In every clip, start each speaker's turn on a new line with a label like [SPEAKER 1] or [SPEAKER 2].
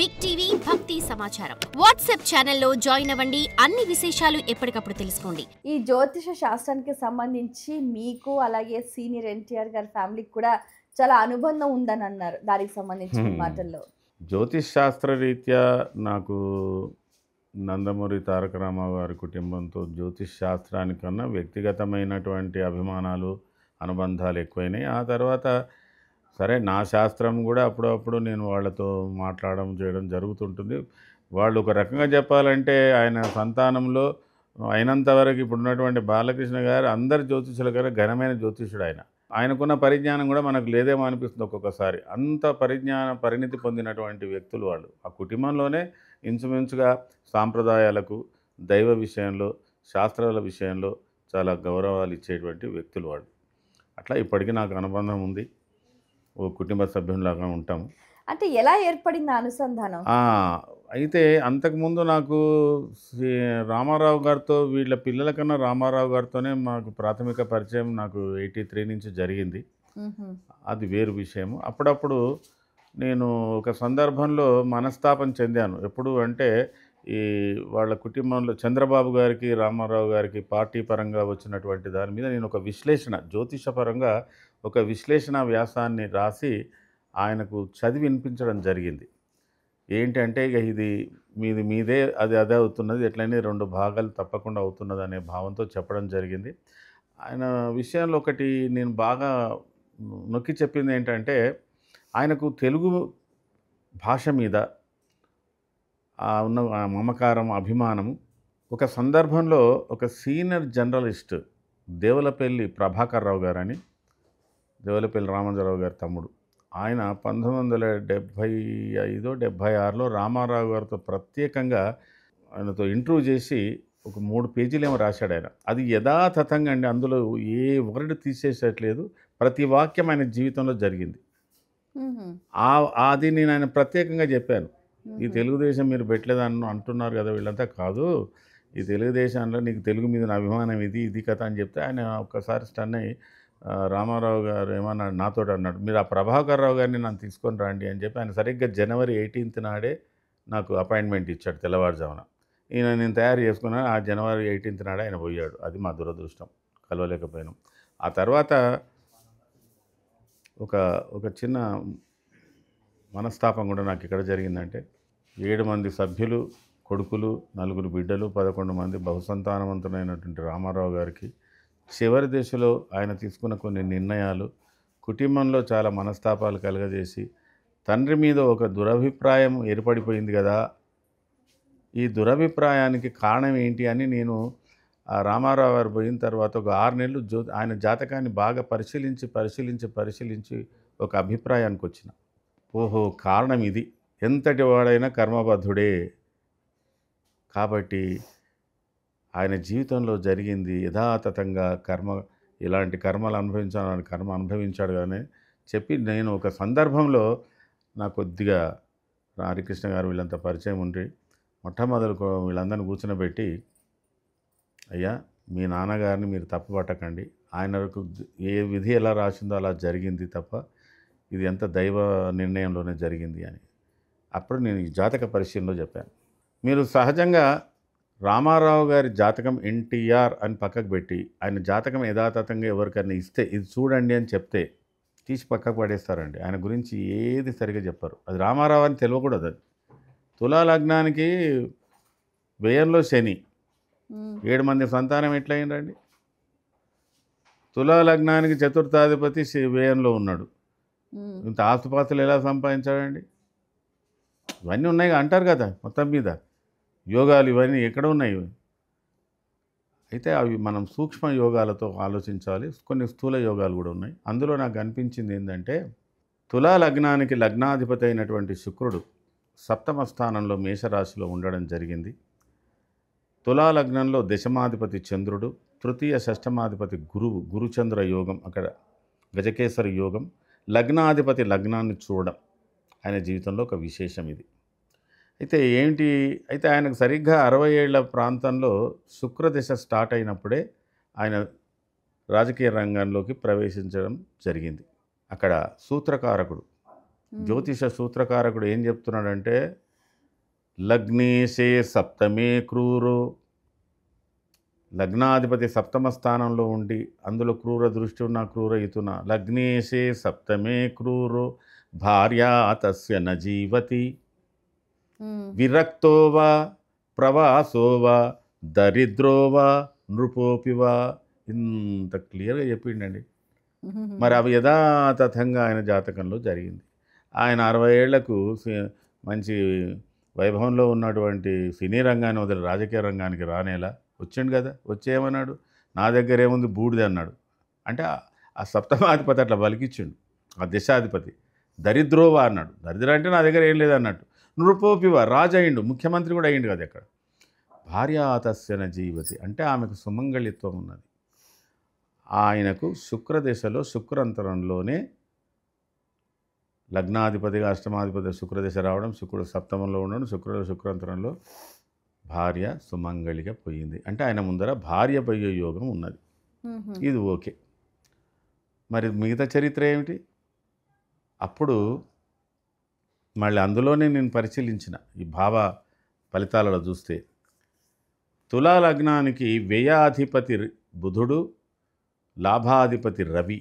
[SPEAKER 1] Big TV భక్తి సమాచారం WhatsApp ఛానల్లో జాయిన్ అవ్వండి. అన్ని విశేషాలు ఎప్పటికప్పుడు తెలుసుకోండి.
[SPEAKER 2] ఈ జ్యోతిష శాస్త్రానికి సంబంధించి మీకు అలాగే సీనియర్ ఎన్టీఆర్ గారి ఫ్యామిలీకి కూడా చాలా అనుబంధం ఉందని అన్నారు. దానికి సంబంధించిన మాటల్లో
[SPEAKER 3] జ్యోతిష్ శాస్త్ర రీత్యా నాకు నందమూరి తారక రామారావు గారి కుటుంబంతో జ్యోతిష్ శాస్త్రానికన్నా వ్యక్తిగతమైనటువంటి అభిమానాలు అనుబంధాలు ఎక్కువైనాయి. ఆ తర్వాత సరే నా శాస్త్రం కూడా అప్పుడప్పుడు నేను వాళ్ళతో మాట్లాడడం చేయడం జరుగుతుంటుంది. వాళ్ళు ఒక రకంగా చెప్పాలంటే ఆయన సంతానంలో అయినంతవరకు ఇప్పుడున్నటువంటి బాలకృష్ణ గారు అందరి జ్యోతిషుల కన్నా ఘనమైన జ్యోతిషుడు ఆయన. ఆయనకున్న పరిజ్ఞానం కూడా మనకు లేదేమో అనిపిస్తుంది ఒక్కొక్కసారి. అంత పరిణితి పొందినటువంటి వ్యక్తులు వాళ్ళు. ఆ కుటుంబంలోనే ఇంచుమించుగా సాంప్రదాయాలకు, దైవ విషయంలో, శాస్త్రాల విషయంలో చాలా గౌరవాలు ఇచ్చేటువంటి వ్యక్తులు వాళ్ళు. అట్లా ఇప్పటికీ నాకు అనుబంధం ఉంది. ఓ కుటుంబ సభ్యునిలాగా ఉంటాము.
[SPEAKER 2] అంటే ఎలా ఏర్పడింది అనుసంధానం?
[SPEAKER 3] అయితే అంతకుముందు నాకు రామారావు గారితో వీళ్ళ పిల్లల కన్నా రామారావు గారితోనే మాకు ప్రాథమిక పరిచయం నాకు 83 నుంచి జరిగింది. అది వేరు విషయము. అప్పుడప్పుడు నేను ఒక సందర్భంలో మనస్తాపం చెందాను. ఎప్పుడు అంటే ఈ వాళ్ళ కుటుంబంలో చంద్రబాబు గారికి రామారావు గారికి పార్టీ పరంగా వచ్చినటువంటి దాని మీద నేను ఒక విశ్లేషణ జ్యోతిషపరంగా ఒక విశ్లేషణ వ్యాసాన్ని రాసి ఆయనకు చదివి వినిపించడం జరిగింది. ఏంటంటే ఇక ఇది మీదే అది అదే అవుతున్నది, ఎట్లయినా 2 భాగాలు తప్పకుండా అవుతున్నది అనే భావంతో చెప్పడం జరిగింది. ఆయన విషయంలో ఒకటి నేను బాగా నొక్కి చెప్పింది ఏంటంటే ఆయనకు తెలుగు భాష మీద ఉన్న మమకారం, అభిమానము. ఒక సందర్భంలో ఒక సీనియర్ జర్నలిస్ట్ దేవులపల్లి ప్రభాకర్ రావు గారని, దేవులపల్లి రామంజరావు గారి తమ్ముడు, ఆయన 1975-76లో రామారావు గారితో ప్రత్యేకంగా ఆయనతో ఇంటర్వ్యూ చేసి ఒక 3 పేజీలేమో రాశాడు ఆయన. అది యథాతథంగా అండి, అందులో ఏ వర్డ్ తీసేసేట్లేదు, ప్రతి వాక్యం ఆయన జీవితంలో జరిగింది. అది నేను ఆయన ప్రత్యేకంగా చెప్పాను. ఈ తెలుగుదేశం మీరు పెట్టలేదని అంటున్నారు కదా వీళ్ళంతా, కాదు ఈ తెలుగుదేశంలో నీకు తెలుగు మీద అభిమానం ఇది కథ అని చెప్తే ఆయన ఒక్కసారి స్టన్ అయ్యి రామారావు గారు ఏమన్నాడు, నాతో అన్నాడు, మీరు ఆ ప్రభాకర్ రావు గారిని నన్ను తీసుకొని రండి అని చెప్పి ఆయన సరిగ్గా జనవరి 18th నాడే నాకు అపాయింట్మెంట్ ఇచ్చాడు తెల్లవారుజామున. ఈయన నేను తయారు చేసుకున్నాను. ఆ జనవరి 18th నాడే ఆయన పోయాడు. అది మా దురదృష్టం, కలవలేకపోయినాం. ఆ తర్వాత ఒక చిన్న మనస్తాపం కూడా నాకు ఇక్కడ జరిగిందంటే 7 మంది సభ్యులు, కొడుకులు, 4 బిడ్డలు, 11 మంది బహుసంతానవంతులైనటువంటి రామారావు గారికి చివరి దశలో ఆయన తీసుకున్న కొన్ని నిర్ణయాలు కుటుంబంలో చాలా మనస్తాపాలు కలగజేసి తండ్రి మీద ఒక దురభిప్రాయం ఏర్పడిపోయింది కదా. ఈ దురభిప్రాయానికి కారణం ఏంటి అని నేను ఆ రామారావు గారు పోయిన తర్వాత ఒక 6 నెలలు ఆయన జాతకాన్ని బాగా పరిశీలించి ఒక అభిప్రాయానికి వచ్చిన. ఓహో, కారణం ఇది. ఎంతటి వాడైనా కర్మబద్ధుడే కాబట్టి ఆయన జీవితంలో జరిగింది యథాతథంగా ఇలాంటి కర్మలు అనుభవించాలని కర్మ అనుభవించాడు కానీ చెప్పి నేను ఒక సందర్భంలో నాకు కొద్దిగా హరికృష్ణ గారు వీళ్ళంతా పరిచయం ఉండి మొట్టమొదలు వీళ్ళందరినీ కూర్చునబెట్టి, అయ్యా మీ నాన్నగారిని మీరు తప్పు పట్టకండి, ఆయనకు ఏ విధి ఎలా రాసిందో అలా జరిగింది తప్ప ఇది ఎంత దైవ నిర్ణయంలోనే జరిగింది అని. అప్పుడు నేను ఈ జాతక పరిశీలనలో చెప్పాను. మీరు సహజంగా రామారావు గారి జాతకం ఎన్టీఆర్ అని పక్కకు పెట్టి ఆయన జాతకం యథాతథంగా ఎవరికైనా ఇస్తే ఇది చూడండి అని చెప్తే తీసి పక్కకు పడేస్తారండి. ఆయన గురించి ఏది సరిగా చెప్పరు. అది రామారావు అని తెలియకూడదు. అది తులా లగ్నానికి వ్యయంలో శని, 7 మంది సంతానం ఎట్లా అయిందండి? తులా లగ్నానికి చతుర్థాధిపతి వ్యయంలో ఉన్నాడు, ఇంత ఆస్తుపాస్తులు ఎలా సంపాదించాడండి? ఇవన్నీ ఉన్నాయి అంటారు కదా. మొత్తం మీద యోగాలు ఇవన్నీ ఎక్కడ ఉన్నాయి? అయితే అవి మనం సూక్ష్మ యోగాలతో ఆలోచించాలి. కొన్ని స్థూల యోగాలు కూడా ఉన్నాయి. అందులో నాకు అనిపించింది ఏంటంటే తులా లగ్నానికి లగ్నాధిపతి అయినటువంటి శుక్రుడు 7వ స్థానంలో మేషరాశిలో ఉండడం జరిగింది. తులా లగ్నంలో దశమాధిపతి చంద్రుడు, తృతీయ షష్టమాధిపతి గురుచంద్ర యోగం, అక్కడ గజకేసరి యోగం, లగ్నాధిపతి లగ్నాన్ని చూడడం ఆయన జీవితంలో ఒక విశేషం ఇది. అయితే ఆయనకు సరిగ్గా 60 ఏళ్ల ప్రాంతంలో శుక్రదశ స్టార్ట్ అయినప్పుడే ఆయన రాజకీయ రంగంలోకి ప్రవేశించడం జరిగింది. అక్కడ సూత్రకారకుడు, జ్యోతిష సూత్రకారకుడు ఏం చెప్తున్నాడంటే లగ్నేశే సప్తమే క్రూరో, లగ్నాధిపతి సప్తమ స్థానంలో ఉండి అందులో క్రూర దృష్టి ఉన్న క్రూర ఇతున. లగ్నేశే సప్తమే క్రూరో భార్యా తస్య న జీవతి, విరక్తో వా ప్రవాసో వా దరిద్రో వా నృపోపి వా. ఇంత క్లియర్గా చెప్పిండండి. మరి అవి యథాతథంగా ఆయన జాతకంలో జరిగింది. ఆయన 60 ఏళ్లకు మంచి వైభవంలో ఉన్నటువంటి సినీ రంగాన్ని వదిలి రాజకీయ రంగానికి రానేలా వచ్చిండు కదా. వచ్చేయమన్నాడు, నా దగ్గర ఏముంది బూడిద అన్నాడు. అంటే ఆ సప్తమాధిపతి అట్లా పలికిచ్చిండు, ఆ దశాధిపతి. దరిద్రోవా అన్నాడు, దరిద్ర అంటే నా దగ్గర ఏం లేదన్నట్టు. నృపోపివా, రాజు అయిండు, ముఖ్యమంత్రి కూడా అయ్యిండు కదా అక్కడ. భార్యాతస్యన జీవతి అంటే ఆమెకు సుమంగళిత్వం ఉన్నది. ఆయనకు శుక్రదశలో శుక్రంతరంలోనే లగ్నాధిపతిగా అష్టమాధిపతి శుక్రదశ రావడం, శుక్రుడు సప్తమంలో ఉండడం, శుక్రాంతరంలో భార్య సుమంగళిగా పోయింది. అంటే ఆయన ముందర భార్య పోయే యోగం ఉన్నది. ఇది ఓకే. మరి మిగతా చరిత్ర ఏమిటి? అప్పుడు మళ్ళీ అందులోనే నేను పరిశీలించిన ఈ భావ ఫలితాలలో చూస్తే తులా లగ్నానికి వ్యయాధిపతి బుధుడు, లాభాధిపతి రవి,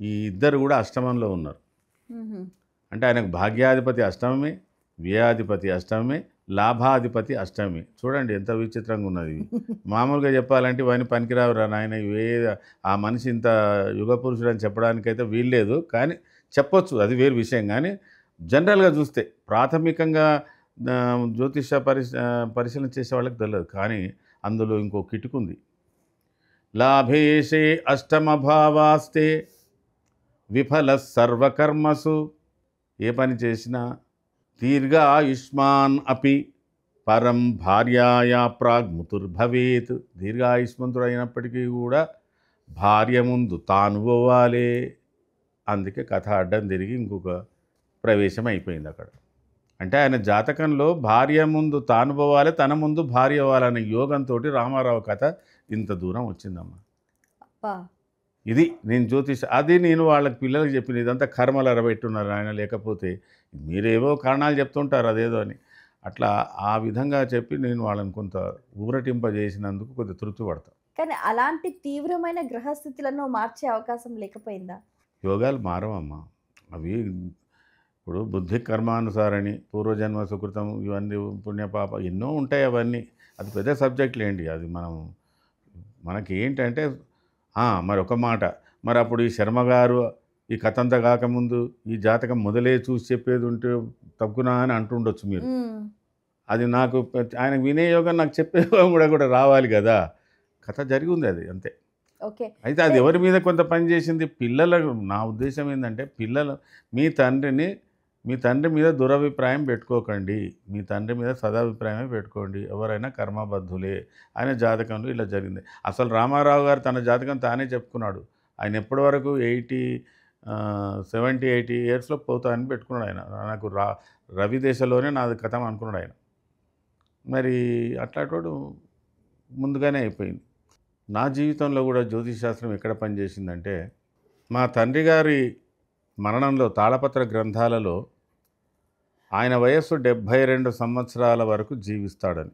[SPEAKER 3] ఈ ఇద్దరు కూడా అష్టమంలో ఉన్నారు. అంటే ఆయనకు భాగ్యాధిపతి అష్టమమే, వ్యయాధిపతి అష్టమమే, లాభాధిపతి అష్టమి. చూడండి ఎంత విచిత్రంగా ఉన్నది. మామూలుగా చెప్పాలంటే ఇవన్నీ పనికిరావురా నాయన, ఇవే ఆ మనిషి ఇంత యుగ పురుషుడు అని చెప్పడానికైతే వీల్లేదు, కానీ చెప్పొచ్చు, అది వేరు విషయం. కానీ జనరల్గా చూస్తే ప్రాథమికంగా జ్యోతిష పరిశీలన చేసే వాళ్ళకి తెలియదు. కానీ అందులో ఇంకో కిటుకుంది. లాభేషే అష్టమభావాస్తే విఫల సర్వకర్మసు, ఏ పని చేసినా దీర్ఘాయుష్మాన్ అపి పరం భార్యాయా ప్రాగ్ముతుర్భవేత్. దీర్ఘాయుష్మంతుడు అయినప్పటికీ కూడా భార్య ముందు తాను పోవాలి. అందుకే కథ అడ్డం తిరిగి ఇంకొక ప్రవేశం అయిపోయింది అక్కడ. అంటే ఆయన జాతకంలో భార్య ముందు తాను పోవాలి, తన ముందు భార్య అవ్వాలనే యోగంతో రామారావు కథ ఇంత దూరం వచ్చిందమ్మా. ఇది నేను అది నేను వాళ్ళకి పిల్లలకి చెప్పిన, ఇదంతా కర్మలు అరబెట్టున్నారు ఆయన, లేకపోతే మీరేవో కారణాలు చెప్తుంటారు అదేదో అని. అట్లా ఆ విధంగా చెప్పి నేను వాళ్ళని కొంత ఊరటింపజేసినందుకు కొంత తృప్తి పడతాను.
[SPEAKER 2] కానీ అలాంటి తీవ్రమైన గ్రహస్థితులను మార్చే అవకాశం లేకపోయిందా?
[SPEAKER 3] యోగాలు మారవమ్మా. అవి ఇప్పుడు బుద్ధి కర్మానుసారని, పూర్వజన్మ సుకృతం, ఇవన్నీ పుణ్యపాప ఎన్నో ఉంటాయి. అవన్నీ అది పెద్ద సబ్జెక్టులు ఏంటి, అది మనకి ఏంటంటే మరి ఒక మాట, మరి అప్పుడు ఈ శర్మ గారు ఈ కథ అంతా కాకముందు ఈ జాతకం మొదలే చూసి చెప్పేది ఉంటే తప్పునా అని అంటుండొచ్చు మీరు. అది నాకు ఆయన వినియోగం నాకు చెప్పేయోగం కూడా రావాలి కదా. కథ జరిగి ఉంది అది అంతే.
[SPEAKER 2] ఓకే.
[SPEAKER 3] అయితే అది ఎవరి మీద కొంత పని చేసింది? పిల్లలకు. నా ఉద్దేశం ఏంటంటే పిల్లలు మీ తండ్రి మీద దురభిప్రాయం పెట్టుకోకండి, మీ తండ్రి మీద సదాభిప్రాయమే పెట్టుకోండి. ఎవరైనా కర్మబద్ధులే. ఆయన జాతకంలో ఇలా జరిగింది. అసలు రామారావు గారు తన జాతకం తానే చెప్పుకున్నాడు. ఆయన ఎప్పటి వరకు 70-80 ఇయర్స్లో పోతానని పెట్టుకున్నాడు ఆయన. నాకు రవి దేశంలోనే నాది కథం అనుకున్నాడు ఆయన. మరి అట్లాంటోడు ముందుగానే అయిపోయింది. నా జీవితంలో కూడా జ్యోతిషశాస్త్రం ఎక్కడ పనిచేసిందంటే, మా తండ్రి గారి మరణంలో తాళపత్ర గ్రంథాలలో ఆయన వయస్సు 72 సంవత్సరాల వరకు జీవిస్తాడని.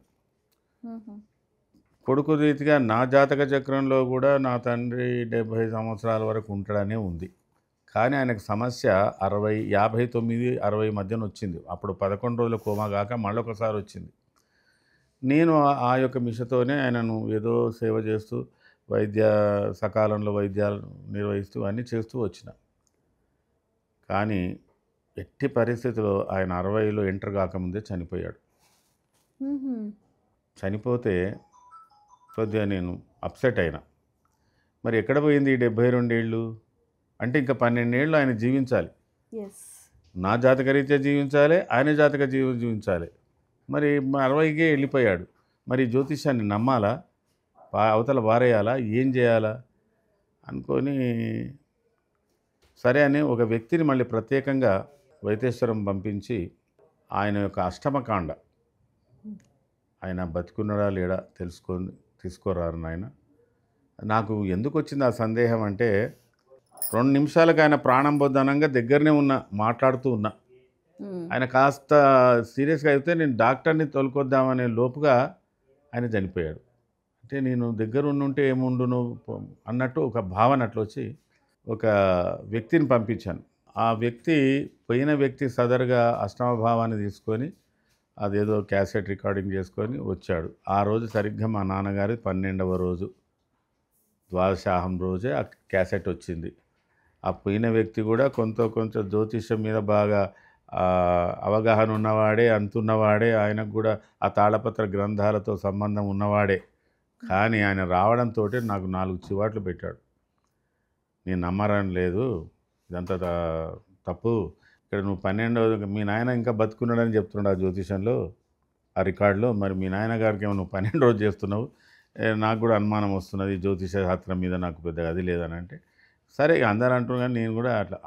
[SPEAKER 3] కొడుకు రీతిగా నా జాతక చక్రంలో కూడా నా తండ్రి 70 సంవత్సరాల వరకు ఉంటాడనే ఉంది. కానీ ఆయనకు సమస్య 59-60 మధ్యన వచ్చింది. అప్పుడు 11 రోజుల కోమా కాక మళ్ళొకసారి వచ్చింది. నేను ఆ యొక్క మిషతోనే ఆయనను ఏదో సేవ చేస్తూ, సకాలంలో వైద్యాలు నిర్వహిస్తూ అన్నీ చేస్తూ వచ్చిన. కానీ ఎట్టి పరిస్థితిలో ఆయన 60లో ఎంటర్ కాకముందే చనిపోయాడు. చనిపోతే కొద్దిగా నేను అప్సెట్ అయినా. మరి ఎక్కడ పోయింది ఈ 72 ఏళ్ళు? అంటే ఇంకా 12 ఏళ్ళు ఆయన జీవించాలి. నా జాతకరీత్యా జీవించాలి, ఆయన జాతక జీవించాలి. మరి 60కే వెళ్ళిపోయాడు. మరి జ్యోతిష్యాన్ని నమ్మాలా, అవతల వారేయాలా, ఏం చేయాలా అనుకొని సరే అని ఒక వ్యక్తిని మళ్ళీ ప్రత్యేకంగా వైతేశ్వరం పంపించి ఆయన యొక్క అష్టమకాండ, ఆయన బతికున్నాడా లేడా తీసుకోరారు నాయన. నాకు ఎందుకు వచ్చింది ఆ సందేహం అంటే, 2 నిమిషాలకు ఆయన ప్రాణం బొద్దనంగా దగ్గరనే మాట్లాడుతూ ఉన్నా. ఆయన కాస్త సీరియస్గా అయితే నేను డాక్టర్ని తోలుకొద్దామనే లోపుగా ఆయన చనిపోయాడు. అంటే నేను దగ్గర ఉండుంటే ఏముండును అన్నట్టు ఒక భావన అట్లా వచ్చి ఒక వ్యక్తిని పంపించాను. ఆ వ్యక్తి పోయిన వ్యక్తి సదరుగా అష్టమభావాన్ని తీసుకొని అదేదో క్యాసెట్ రికార్డింగ్ చేసుకొని వచ్చాడు. ఆ రోజు సరిగ్గా మా నాన్నగారి 12వ రోజు ద్వాదశాహం రోజే ఆ క్యాసెట్ వచ్చింది. ఆ పోయిన వ్యక్తి కూడా కొంచెం జ్యోతిష్యం మీద బాగా అవగాహన ఉన్నవాడే, అంతున్నవాడే, ఆయనకు కూడా ఆ తాళపత్ర గ్రంథాలతో సంబంధం ఉన్నవాడే. కానీ ఆయన రావడంతో నాకు 4 చివాట్లు పెట్టాడు. నేను నమ్మరని లేదు, ఇదంతా తప్పు, ఇక్కడ నువ్వు 12వ మీ నాయన ఇంకా బతుకున్నాడని చెప్తున్నాడు ఆ జ్యోతిషంలో, ఆ రికార్డులో. మరి మీ నాయనగారికి ఏమో నువ్వు 12 రోజు చేస్తున్నావు, నాకు కూడా అనుమానం వస్తున్నది జ్యోతిష శాస్త్రం మీద, నాకు పెద్దగా అది లేదని అంటే, సరే అందరు అంటున్నారు కానీ నేను కూడా అట్లా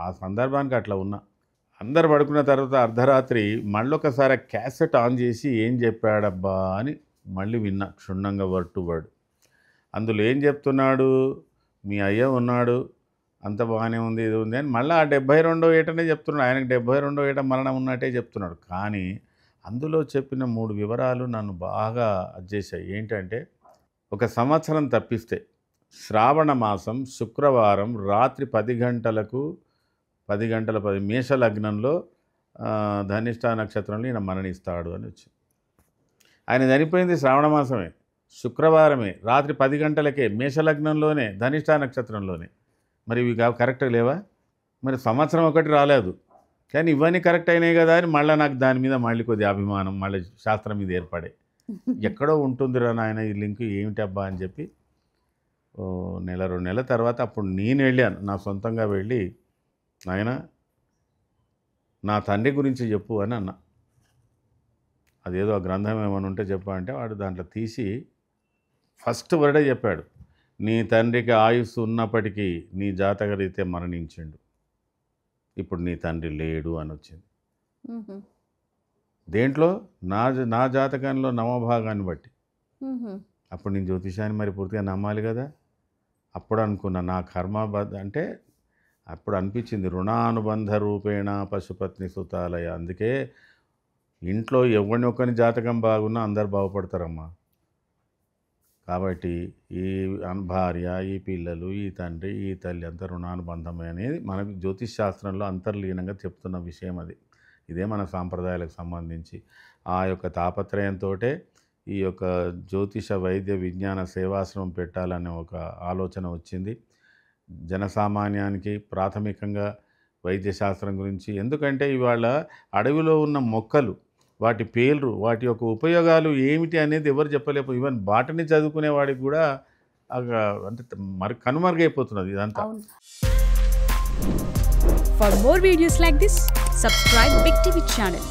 [SPEAKER 3] ఆ సందర్భానికి అట్లా ఉన్నా. అందరు పడుకున్న తర్వాత అర్ధరాత్రి మళ్ళొకసారి క్యాసెట్ ఆన్ చేసి ఏం చెప్పాడబ్బా అని మళ్ళీ విన్నా క్షుణ్ణంగా వర్డ్ టు వర్డ్. అందులో ఏం చెప్తున్నాడు, మీ అయ్య ఉన్నాడు, అంత బాగానే ఉంది, ఇది ఉంది అని మళ్ళీ ఆ 72వ ఏటనే చెప్తున్నాడు. ఆయనకు 72వ ఏట మరణం ఉన్నట్టే చెప్తున్నాడు. కానీ అందులో చెప్పిన 3 వివరాలు నన్ను బాగా అజ్జేశాయి. ఏంటంటే, 1 సంవత్సరం తప్పిస్తే శ్రావణ మాసం శుక్రవారం రాత్రి 10 గంటలకు 10 మేష లగ్నంలో ధనిష్ట నక్షత్రంలో ఈయన మరణిస్తాడు అని వచ్చింది. ఆయన చనిపోయింది శ్రావణ మాసమే, శుక్రవారమే, రాత్రి 10 గంటలకే, మేషలగ్నంలోనే, ధనిష్ట నక్షత్రంలోనే. మరి ఇవి కరెక్ట్గా లేవా? మరి సంవత్సరం ఒకటి రాలేదు, కానీ ఇవన్నీ కరెక్ట్ అయినాయి కదా అని మళ్ళీ నాకు దాని మీద మళ్ళీ కొద్దిగా అభిమానం మళ్ళీ శాస్త్రం మీద ఏర్పడే, ఎక్కడో ఉంటుందిరా నాయన ఈ లింక్ ఏమిటి అబ్బా అని చెప్పి 1-2 నెలల తర్వాత అప్పుడు నేను వెళ్ళాను, నా సొంతంగా వెళ్ళి, నాయన నా తండ్రి గురించి చెప్పు అని అన్నా. అదేదో ఆ గ్రంథం ఏమైనా ఉంటే చెప్పా అంటే వాడు దాంట్లో తీసి ఫస్ట్ వర్డే చెప్పాడు, నీ తండ్రికి ఆయుస్సు ఉన్నప్పటికీ నీ జాతకరీతే మరణించిండు, ఇప్పుడు నీ తండ్రి లేడు అని వచ్చింది. దేంట్లో? నా జాతకంలో నవభాగాన్ని బట్టి. అప్పుడు నేను జ్యోతిషాన్ని మరి పూర్తిగా నమ్మాలి కదా. అప్పుడు అనుకున్నా నా కర్మ అంటే అప్పుడు అనిపించింది, రుణానుబంధ రూపేణ పశుపత్ని సుతాలయ. అందుకే ఇంట్లో ఎవరిని ఒక్కని జాతకం బాగున్నా అందరు బాగుపడతారమ్మా. కాబట్టి ఈ భార్య, ఈ పిల్లలు, ఈ తండ్రి, ఈ తల్లి అంతా రుణానుబంధమే అనేది మనకు జ్యోతిష్ శాస్త్రంలో అంతర్లీనంగా చెప్తున్న విషయం అది. ఇదే మన సాంప్రదాయాలకు సంబంధించి ఆ యొక్క తాపత్రయంతో ఈ యొక్క జ్యోతిష వైద్య విజ్ఞాన సేవాశ్రమం పెట్టాలనే ఒక ఆలోచన వచ్చింది. జనసామాన్యానికి ప్రాథమికంగా వైద్యశాస్త్రం గురించి, ఎందుకంటే ఇవాళ అడవిలో ఉన్న మొక్కలు, వాటి పేర్లు, వాటి యొక్క ఉపయోగాలు ఏమిటి అనేది ఎవరు చెప్పలేపు. ఈవెన్ బాటనీ చదువుకునే వాడికి కూడా అంటే కనుమరుగైపోతున్నది ఇదంతా.
[SPEAKER 4] For more videos like this, subscribe Big TV channel.